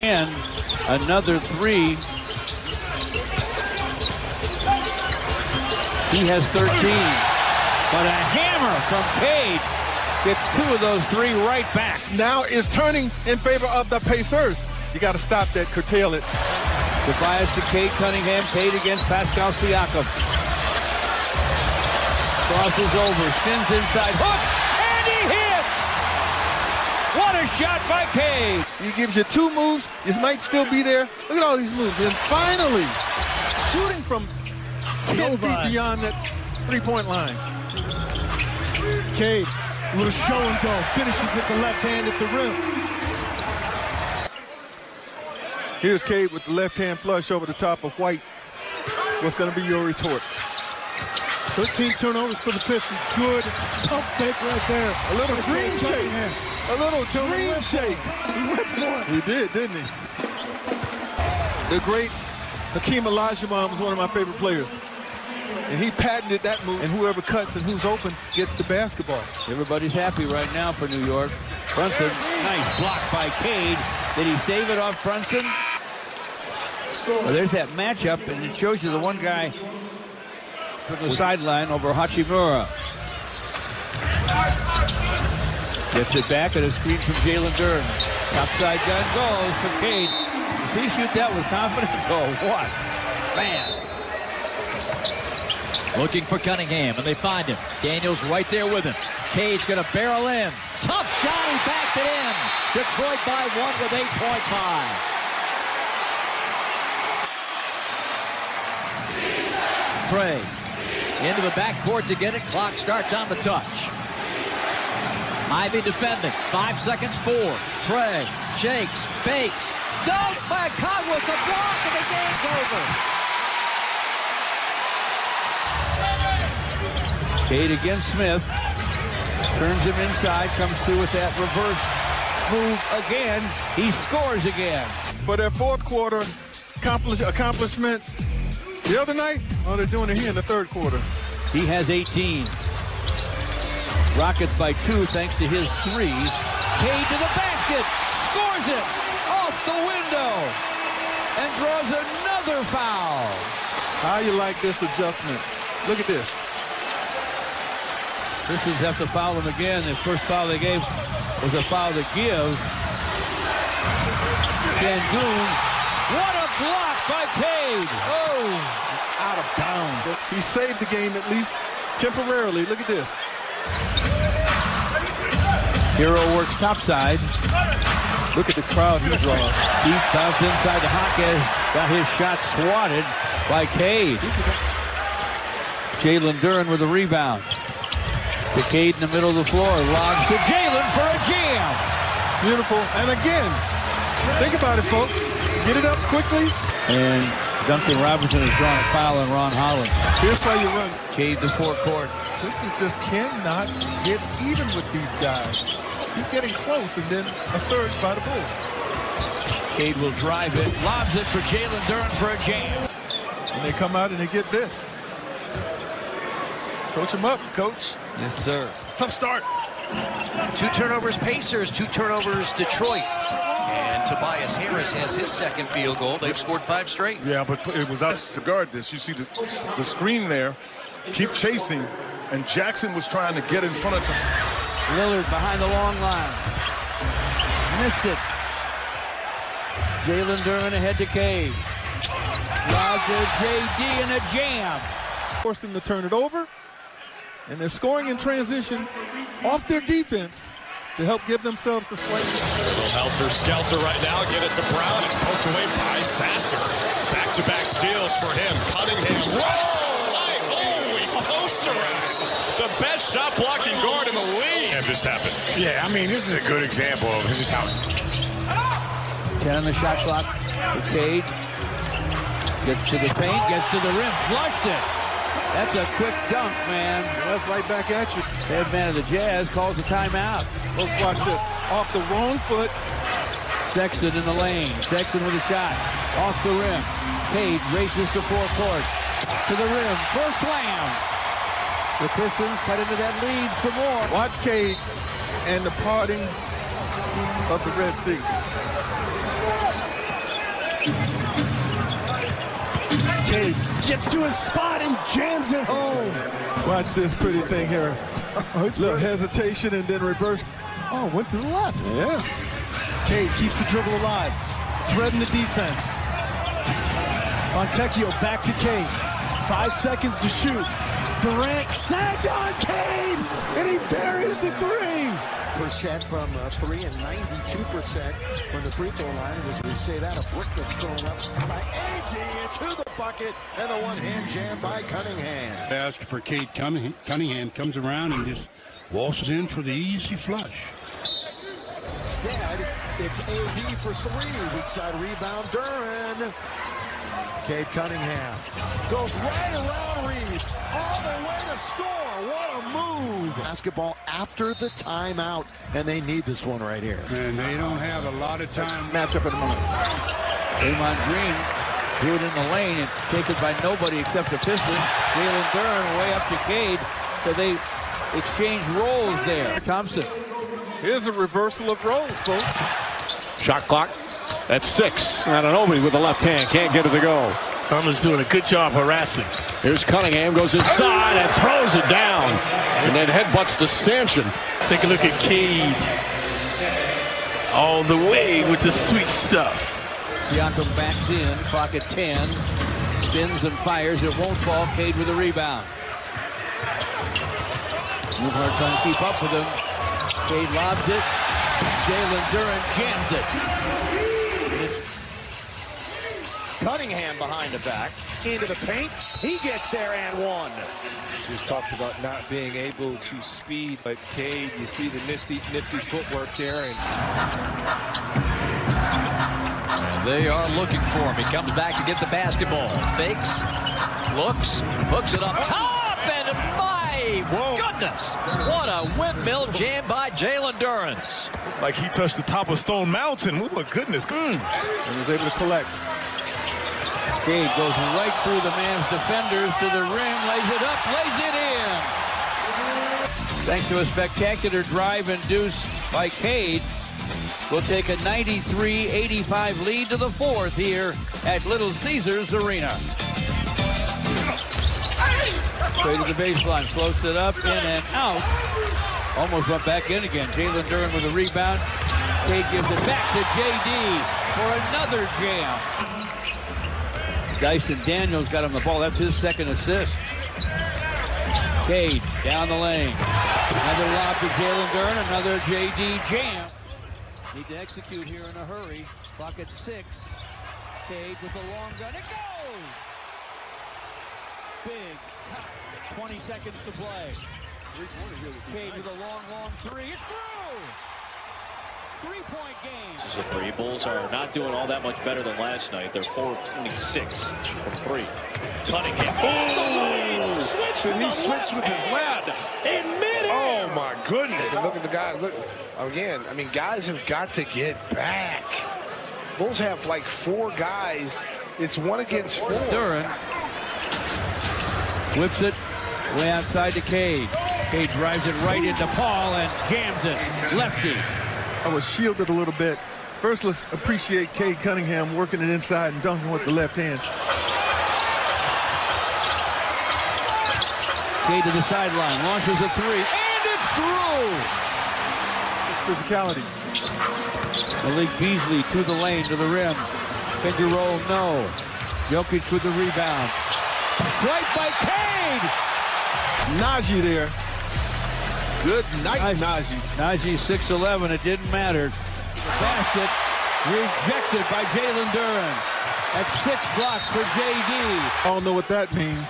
And another three. He has 13. But a hammer from Cade gets two of those three right back. Now is turning in favor of the Pacers. You got to stop that, curtail it. Tobias to Cade Cunningham. Cade against Pascal Siakam. Crosses over, spins inside, hooks, and he hits! What a shot by Cade! He gives you two moves, you might still be there. Look at all these moves. And finally, shooting from 10 feet beyond that three-point line. Cade, a little show and go, finishes with the left hand at the rim. Here's Cade with the left-hand flush over the top of White. What's going to be your retort? 13 turnovers for the Pistons. Good pump fake right there. A little dream shake. A little dream shake. He went for it. He did, didn't he? The great Hakeem Olajuwon was one of my favorite players. And he patented that move. And whoever cuts and who's open gets the basketball. Everybody's happy right now for New York. Brunson, nice block by Cade. Did he save it off Brunson? Well, there's that matchup, and it shows you the one guy from the sideline over Hachimura. Gets it back at a screen from Jalen Duren. Topside gun goes for Cade. Does he shoot that with confidence or what? Man. Looking for Cunningham, and they find him. Daniels right there with him. Cade's going to barrel in. Tough shot, he backed it in. Detroit by one with 8.5. Trey into the backcourt to get it. Clock starts on the touch. Ivy defending. 5 seconds, 4. Trey shakes, fakes. Dunk by Conway. The block, and the game's over. Cade against Smith. Turns him inside. Comes through with that reverse move again. He scores again. For their fourth quarter accomplishments the other night, oh, they're doing it here in the third quarter. He has 18. Rockets by 2 thanks to his 3. Cade to the basket. Scores it off the window. And draws another foul. How you like this adjustment? Look at this. Pistons have to foul him again. The first foul they gave was a foul to give. Sengun. What a block by Cade. Oh, out of bounds. He saved the game at least temporarily. Look at this. Hero works topside. Look at the crowd he draws. Deep bounce inside to Hawkins. Got his shot swatted by Cade. Jalen Duren with a rebound. To Cade in the middle of the floor. Logs to Jalen for a jam. Beautiful. And again, think about it, folks. Get it up quickly. And Duncan Robinson has drawn a foul on Ron Holland. Here's why you run. Cade to forecourt. Pistons just cannot get even with these guys. Keep getting close, and then a surge by the Bulls. Cade will drive it. Lobs it for Jalen Duren for a jam. And they come out and they get this. Coach him up, coach. Yes, sir. Tough start. 2 turnovers Pacers, 2 turnovers Detroit. And Tobias Harris has his second field goal. They've scored 5 straight. Yeah, but it was us to guard this. You see the screen there. Keep chasing. And Jackson was trying to get in front of him. Lillard behind the long line. Missed it. Jalen Duren ahead to Cade. Roger JD in a jam. Forced them to turn it over. And they're scoring in transition off their defense to help give themselves the slight. Helter-skelter right now. Get it to Brown. It's poked away by Sasser. Back-to-back steals for him. Cunningham. Whoa! My holy posterized. The best shot-blocking guard in the league. And just happened. Yeah, I mean, this is a good example of just how. 10 on the shot clock for Cade. Gets to the paint, gets to the rim, flushed it. That's a quick dunk, man. That's right back at you. Head man of the Jazz calls a timeout. Let's watch this. Off the wrong foot. Sexton in the lane. Sexton with a shot. Off the rim. Cade races to forecourt. To the rim. For a slam. The Pistons cut into that lead some more. Watch Cade and the parting of the Red Sea. Cade gets to his spot and jams it home. Watch this pretty thing here. It's Little hesitation and then reverse. Oh, went to the left. Yeah. Cade keeps the dribble alive, threading the defense. Fontecchio back to Cade. 5 seconds to shoot. Durant sagged on Cade, and he buries the three. Percent from three and 92% from the free throw line. And as we say that, a brick that's thrown up by AD into the bucket, and the one-hand jam by Cunningham. Ask for Cade Cunningham comes around and just waltzes in for the easy flush. Instead, it's AD for three. Weak side rebound, Duran. Cade Cunningham goes right around Reeves, all the way to score. What a move. Basketball after the timeout, and they need this one right here. And they don't have a lot of time. Matchup in a moment. Draymond Green threw it in the lane and taken by nobody except the Pistons. Jalen Duren way up to Cade, so they exchange roles there. Thompson. Here's a reversal of roles, folks. Shot clock at 6. Anunoby with the left hand. Can't get it to go. Thomas doing a good job harassing. Here's Cunningham. Goes inside and throws it down. And then headbutts the stanchion. Let's take a look at Cade. All the way with the sweet stuff. Siakam backs in, clock at 10. Spins and fires. It won't fall. Cade with a rebound. Newhart trying to keep up with him. Cade lobs it. Jalen Duren jams it. Cunningham behind the back, into the paint. He gets there and one. Just talked about not being able to speed, but Cade, you see the nifty footwork there. And they are looking for him. He comes back to get the basketball. Fakes, looks, hooks it up top, and my goodness, what a windmill jam by Jalen Duren. Like he touched the top of Stone Mountain. Oh, my goodness. And was able to collect. Cade goes right through the man's defenders to the rim, lays it up, lays it in. Thanks to a spectacular drive induced by Cade, we'll take a 93-85 lead to the fourth here at Little Caesars Arena. Straight to the baseline, floats it up, in and out. Almost went back in again. Jalen Duren with a rebound. Cade gives it back to JD for another jam. Dyson Daniels got him the ball. That's his second assist. Cade down the lane. Another lob to Jalen Duren. Another JD jam. Need to execute here in a hurry. Clock at 6. Cade with a long gun. It goes! Big cut. 20 seconds to play. Cade with a long three. It's through! 3-point game. The three Bulls are not doing all that much better than last night. They're 4 of 26 from 3. Cunningham. Oh! He switched with his left. In mid-air. Oh, my goodness. And look at the guys. Look, again, I mean, guys have got to get back. Bulls have like 4 guys. It's 1 against 4. Duren whips it way outside to Cade. Cade drives it right into Paul and jams it. Lefty. I was shielded a little bit. First, let's appreciate Cade Cunningham working it inside and dunking with the left hand. Cade to the sideline, launches a 3, and it's through! It's physicality. Malik Beasley to the lane, to the rim. Finger roll, no. Jokic with the rebound. Right by Cade! Najee there. Good night, Najee. Najee 6'11", it didn't matter. Basket rejected by Jalen Duren. That's 6 blocks for JD. I don't know what that means.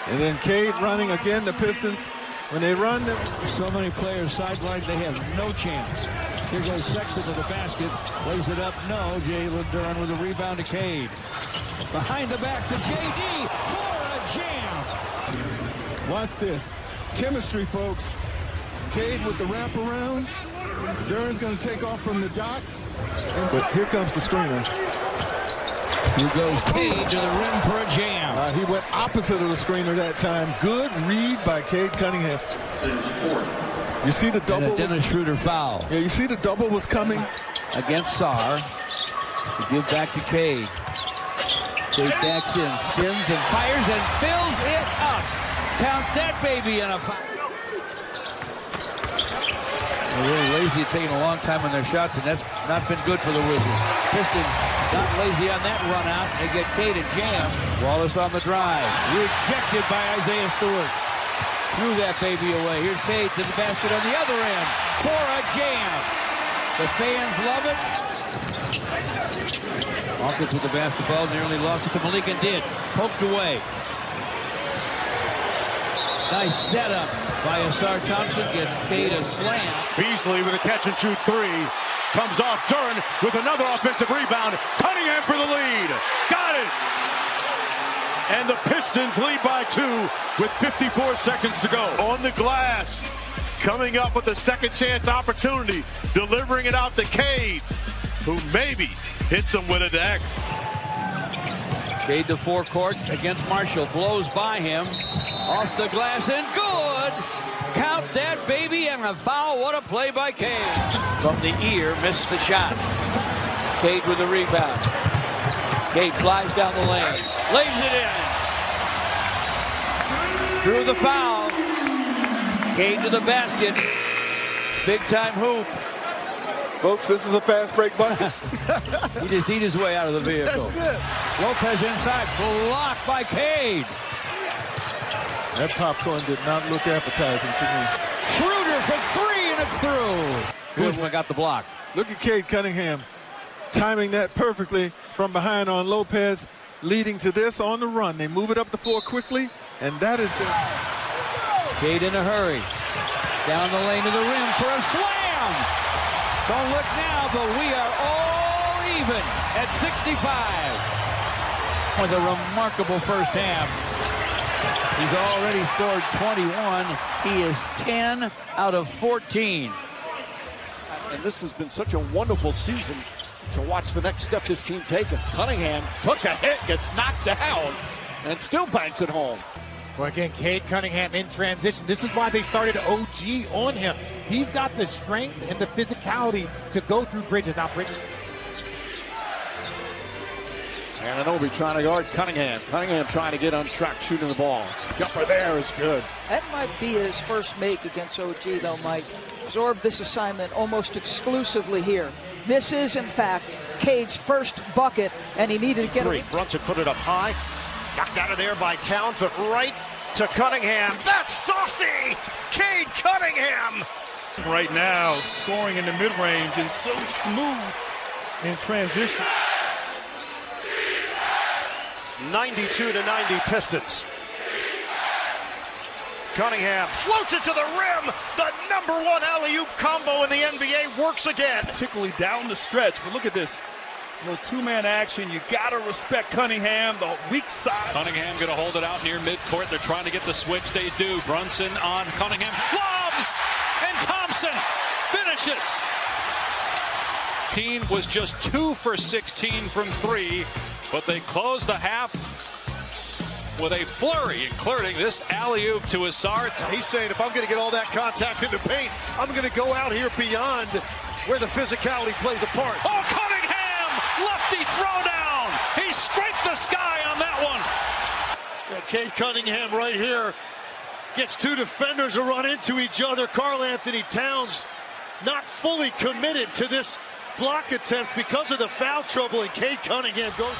And then Cade running again, the Pistons. When they run, so many players sidelined, they have no chance. Here goes Sexton to the basket. Lays it up, no. Jalen Duren with a rebound to Cade. Behind the back to JD for a jam. Watch this. Chemistry, folks. Cade with the wraparound. Duren's going to take off from the dots. But here comes the screener. Here goes Cade to the rim for a jam. He went opposite of the screener that time. Good read by Cade Cunningham. You see the double? And a Dennis Schroeder foul. Yeah, you see the double was coming. Against Sarr. To give back to Cade. Cade backs in, spins and fires and fills it up. Count that baby in a foul. They're really lazy, taking a long time on their shots, and that's not been good for the Wizards. Pistons not lazy on that run out. They get Cade and jam. Wallace on the drive. Rejected by Isaiah Stewart. Threw that baby away. Here's Cade to the basket on the other end for a jam. The fans love it. Hawkins with the basketball. Nearly lost it to Malik and did. Poked away. Nice setup by Asar Thompson. Gets Cade a slam. Beasley with a catch-and-shoot three. Comes off Duren with another offensive rebound. Cunningham for the lead. Got it! And the Pistons lead by 2 with 54 seconds to go. On the glass. Coming up with a second chance opportunity. Delivering it out to Cade, who maybe hits him with a dagger. Cade to forecourt against Marshall. Blows by him. Off the glass and good. Count that baby and a foul. What a play by Cade. From the ear, missed the shot. Cade with the rebound. Cade flies down the lane. Lays it in. Through the foul. Cade to the basket. Big time hoop. Folks, this is a fast break bucket. He just eat his way out of the vehicle. That's it. Lopez inside. Blocked by Cade. That popcorn did not look appetizing to me. Schroeder for three, and it's through. Kuzma got the block. Look at Cade Cunningham timing that perfectly from behind on Lopez, leading to this on the run. They move it up the floor quickly, and that is the... Cade in a hurry. Down the lane to the rim for a slam. Don't look now, but we are all even at 65. With a remarkable first half. He's already scored 21. He is 10 out of 14. And this has been such a wonderful season to watch the next step this team taking. Cunningham took a hit, gets knocked down, and still banks it home. Well, again, Cade Cunningham in transition. This is why they started OG on him. He's got the strength and the physicality to go through Bridges. Now, Bridges. Anunoby trying to guard Cunningham. Cunningham trying to get on track shooting the ball. Jumper there is good. That might be his first make against OG, though, Mike. Absorbed this assignment almost exclusively here. This is, in fact, Cade's first bucket, and he needed to get it. Brunson put it up high. Knocked out of there by Towns, but right to Cunningham. That's saucy! Cade Cunningham! Right now, scoring in the mid-range and so smooth in transition. 92-90 Pistons. Cunningham floats it to the rim. The #1 alley-oop combo in the NBA works again. Particularly down the stretch, but look at this. Little two-man action. You got to respect Cunningham, the weak side. Cunningham going to hold it out near midcourt. They're trying to get the switch. They do. Brunson on Cunningham. Lobs! And Thompson finishes. Team was just 2 for 16 from 3, but they closed the half with a flurry, including this alley-oop to Asar. He's saying, if I'm going to get all that contact in the paint, I'm going to go out here beyond where the physicality plays a part. Oh, Cunningham! Lefty throwdown! He scraped the sky on that one. Yeah, Cade Cunningham right here gets two defenders to run into each other. Karl Anthony Towns not fully committed to this block attempt because of the foul trouble, and Cade Cunningham goes.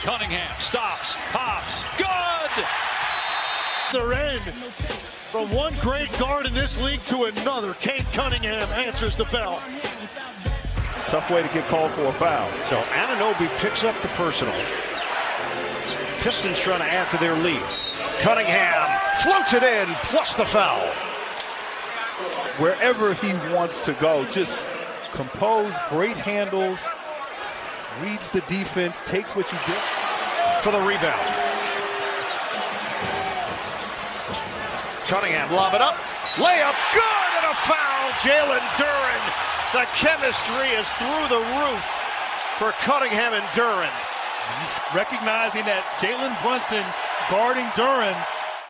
Cunningham stops, pops, good! Their end from one great guard in this league to another. Cade Cunningham answers the bell. Tough way to get called for a foul. So Anunoby picks up the personal. Pistons trying to add to their lead. Cunningham floats it in, plus the foul. Wherever he wants to go, just composed, great handles, reads the defense, takes what you get. For the rebound. Cunningham lob it up, layup, good, and a foul. Jalen Duren. The chemistry is through the roof for Cunningham and Duren. He's recognizing that Jalen Brunson guarding Duren